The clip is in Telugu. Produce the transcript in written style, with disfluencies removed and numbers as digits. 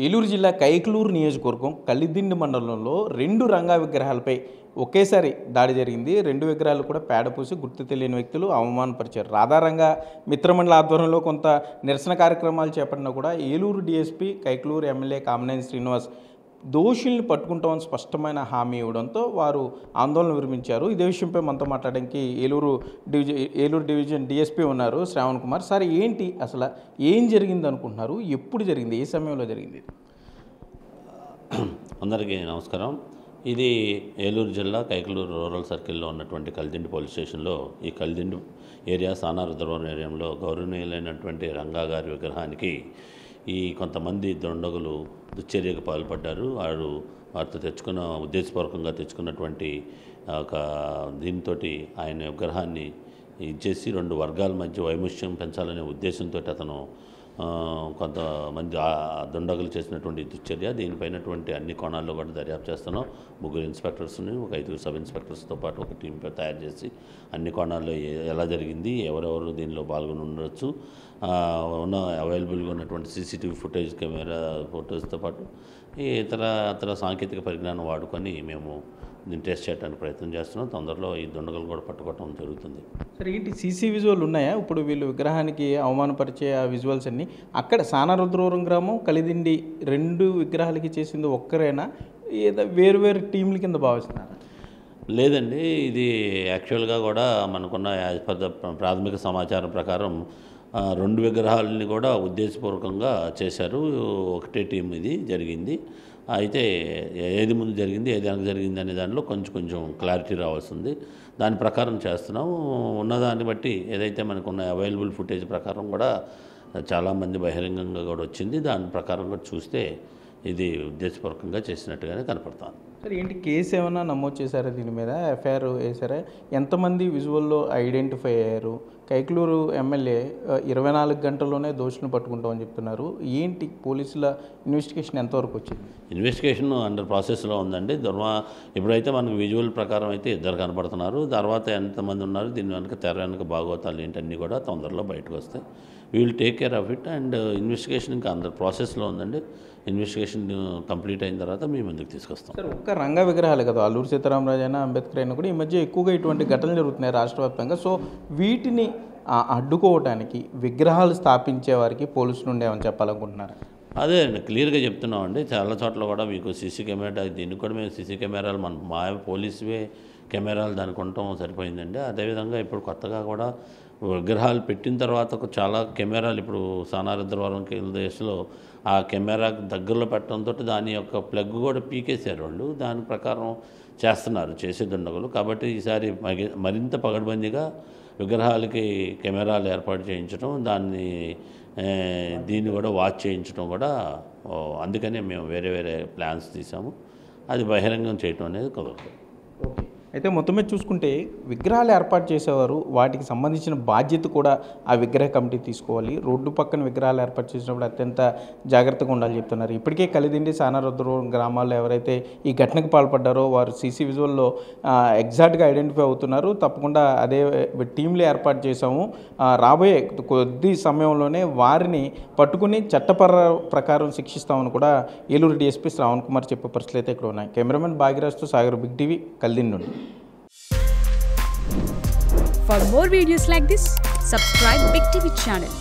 ఏలూరు జిల్లా కైకలూరు నియోజకవర్గం కలిదిండి మండలంలో 2 రంగా విగ్రహాలపై ఒకేసారి దాడి జరిగింది. 2 విగ్రహాలు కూడా పేడపూసి గుర్తు తెలియని వ్యక్తులు అవమానపరిచారు. రాధారంగా మిత్రమండలి ఆధ్వర్యంలో కొంత నిరసన కార్యక్రమాలు చేపట్టినా కూడా ఏలూరు డీఎస్పీ కైకలూరు ఎమ్మెల్యే కామినేని శ్రీనివాస్ దోషుల్ని పట్టుకుంటామని స్పష్టమైన హామీ ఇవ్వడంతో వారు ఆందోళన విరమించారు. ఇదే విషయంపై మనతో మాట్లాడడానికి ఏలూరు డివిజన్ డీఎస్పీ ఉన్నారు శ్రావణ్ కుమార్. సార్, ఏంటి అసలు ఏం జరిగింది అనుకుంటున్నారు? ఎప్పుడు జరిగింది? ఏ సమయంలో జరిగింది? అందరికీ నమస్కారం. ఇది ఏలూరు జిల్లా కైకలూరు రూరల్ సర్కిల్లో ఉన్నటువంటి కలిదిండి పోలీస్ స్టేషన్లో ఈ కలిదిండి ఏరియా సానారుద్రవరం ఏరియాలో గౌరవనీయులైనటువంటి రంగా గారి విగ్రహానికి ఈ కొంతమంది దుండగులు దుశ్చర్యకు పాల్పడ్డారు. వారితో ఉద్దేశపూర్వకంగా తెచ్చుకున్నటువంటి ఒక దీంతో ఆయన విగ్రహాన్ని ఇచ్చేసి 2 వర్గాల మధ్య వైముష్యం పెంచాలనే ఉద్దేశంతో అతను కొంతమంది దుండగులు చేసినటువంటి దుశ్చర్య. దీనిపైనటువంటి అన్ని కోణాల్లో కూడా దర్యాప్తు చేస్తున్నాం. 3 ఇన్స్పెక్టర్స్ని, ఒక 5 సబ్ ఇన్స్పెక్టర్స్తో పాటు ఒక టీం తయారు చేసి అన్ని కోణాల్లో ఎలా జరిగింది, ఎవరెవరు దీనిలో పాల్గొని ఉండొచ్చు, ఉన్న అవైలబుల్గా ఉన్నటువంటి సీసీటీవీ ఫోటోస్తో పాటు ఇతర సాంకేతిక పరిజ్ఞానం వాడుకొని మేము దీన్ని టెస్ట్ చేయడానికి ప్రయత్నం చేస్తున్నాం. తొందరలో ఈ దుండగులు కూడా పట్టుకోవడం జరుగుతుంది. సరే, ఏంటి సీసీ విజువల్ ఉన్నాయా? ఇప్పుడు వీళ్ళు విగ్రహానికి అవమానపరిచే ఆ విజువల్స్ అన్నీ అక్కడ సానారుద్రవరం గ్రామం కలిదిండి 2 విగ్రహాలకి చేసింది ఒక్కరేనా, ఏదో వేరు టీంల కింద భావిస్తున్నారా? లేదండి, ఇది యాక్చువల్గా కూడా మనకున్న ప్రాథమిక సమాచారం ప్రకారం 2 విగ్రహాలని కూడా ఉద్దేశపూర్వకంగా చేశారు. ఒకటే టీం ఇది జరిగింది. అయితే ఏది ముందు జరిగింది, ఏది వెనక జరిగింది అనే దానిలో కొంచెం క్లారిటీ రావాల్సింది. దాని ప్రకారం చేస్తున్నాం. ఉన్నదాన్ని బట్టి ఏదైతే మనకున్న అవైలబుల్ ఫుటేజ్ ప్రకారం కూడా చాలామంది బహిరంగంగా కూడా వచ్చింది. దాని ప్రకారం కూడా చూస్తే ఇది ఉద్దేశపూర్వకంగా చేసినట్టుగానే కనపడుతుంది. సరే, ఏంటి కేసు ఏమైనా నమోదు చేశారా? దీని మీద ఎఫ్ఐఆర్ వేశారా? ఎంతమంది విజువల్లో ఐడెంటిఫై అయ్యారు? కైకలూరు ఎమ్మెల్యే 24 గంటల్లోనే దోషులను పట్టుకుంటామని చెప్తున్నారు. ఏంటి పోలీసుల ఇన్వెస్టిగేషన్ ఎంతవరకు వచ్చింది? ఇన్వెస్టిగేషన్ అండర్ ప్రాసెస్లో ఉందండి. ఇప్పుడైతే మనకు విజువల్ ప్రకారం అయితే 2 కనపడుతున్నారు. తర్వాత ఎంతమంది ఉన్నారు, దీని వెనక తెర వెనక భాగవతాలు ఏంటన్నీ కూడా తొందరలో బయటకు వస్తాయి. We will take care of it. And investigation ఇంకా అండర్ ప్రాసెస్లో ఉందండి. ఇన్వెస్టిగేషన్ కంప్లీట్ అయిన తర్వాత మీ ముందుకు తీసుకొస్తాం. సార్, ఒక్క రంగా విగ్రహాలు కదా, అల్లూరు సీతారామరాజు అయినా అంబేద్కర్ అయినా కూడా ఈ మధ్య ఎక్కువగా ఇటువంటి ఘటనలు జరుగుతున్నాయి రాష్ట్ర వ్యాప్తంగా. సో వీటిని అడ్డుకోవడానికి విగ్రహాలు స్థాపించే వారికి పోలీసులు ఉండేమని చెప్పాలనుకుంటున్నారు? అదే క్లియర్గా చెప్తున్నామండి. చాలా చోట్ల కూడా మీకు సీసీ కెమెరా, దీనికి కూడా మేము సీసీ కెమెరాలు మా పోలీసువే కెమెరాలు దానికి ఉండటం సరిపోయిందండి. అదేవిధంగా ఇప్పుడు కొత్తగా కూడా విగ్రహాలు పెట్టిన తర్వాత చాలా కెమెరాలు ఇప్పుడు సానారుద్రవరం కేంద్రదేశంలో ఆ కెమెరా దగ్గరలో పెట్టడంతో దాని యొక్క ప్లగ్ కూడా పీకేశారు వాళ్ళు. దాని ప్రకారం చేస్తున్నారు చేసే దుండగులు. కాబట్టి ఈసారి మరింత పగడ్బందీగా విగ్రహాలకి కెమెరాలు ఏర్పాటు చేయించడం, దీన్ని కూడా వాచ్ చేయించడం కూడా, అందుకనే మేము వేరే ప్లాన్స్ తీసాము. అది బహిరంగం చేయటం అనేది కుదరదు. ఓకే, అయితే మొత్తం మీద చూసుకుంటే విగ్రహాలు ఏర్పాటు చేసేవారు వాటికి సంబంధించిన బాధ్యత కూడా ఆ విగ్రహ కమిటీ తీసుకోవాలి. రోడ్డు పక్కన విగ్రహాలు ఏర్పాటు చేసినప్పుడు అత్యంత జాగ్రత్తగా ఉండాలి చెప్తున్నారు. ఇప్పటికే కలిదిండి సానారుద్రవరం గ్రామాల్లో ఎవరైతే ఈ ఘటనకు పాల్పడ్డారో వారు సీసీ విజువల్లో ఎగ్జాక్ట్గా ఐడెంటిఫై అవుతున్నారు. తప్పకుండా అదే టీంలు ఏర్పాటు చేశాము. రాబోయే కొద్ది సమయంలోనే వారిని పట్టుకుని ప్రకారం శిక్షిస్తామని కూడా ఏలూరు డీఎస్పీ శ్రావణ్ కుమార్ చెప్పే పరిస్థితులు అయితే ఇక్కడ ఉన్నాయి. కెమెరామెన్ భాగ్యరాజ్తో సాగర్, బిగ్ టీవీ, కలిదిండి నుండి. For more videos like this, subscribe Big TV channel.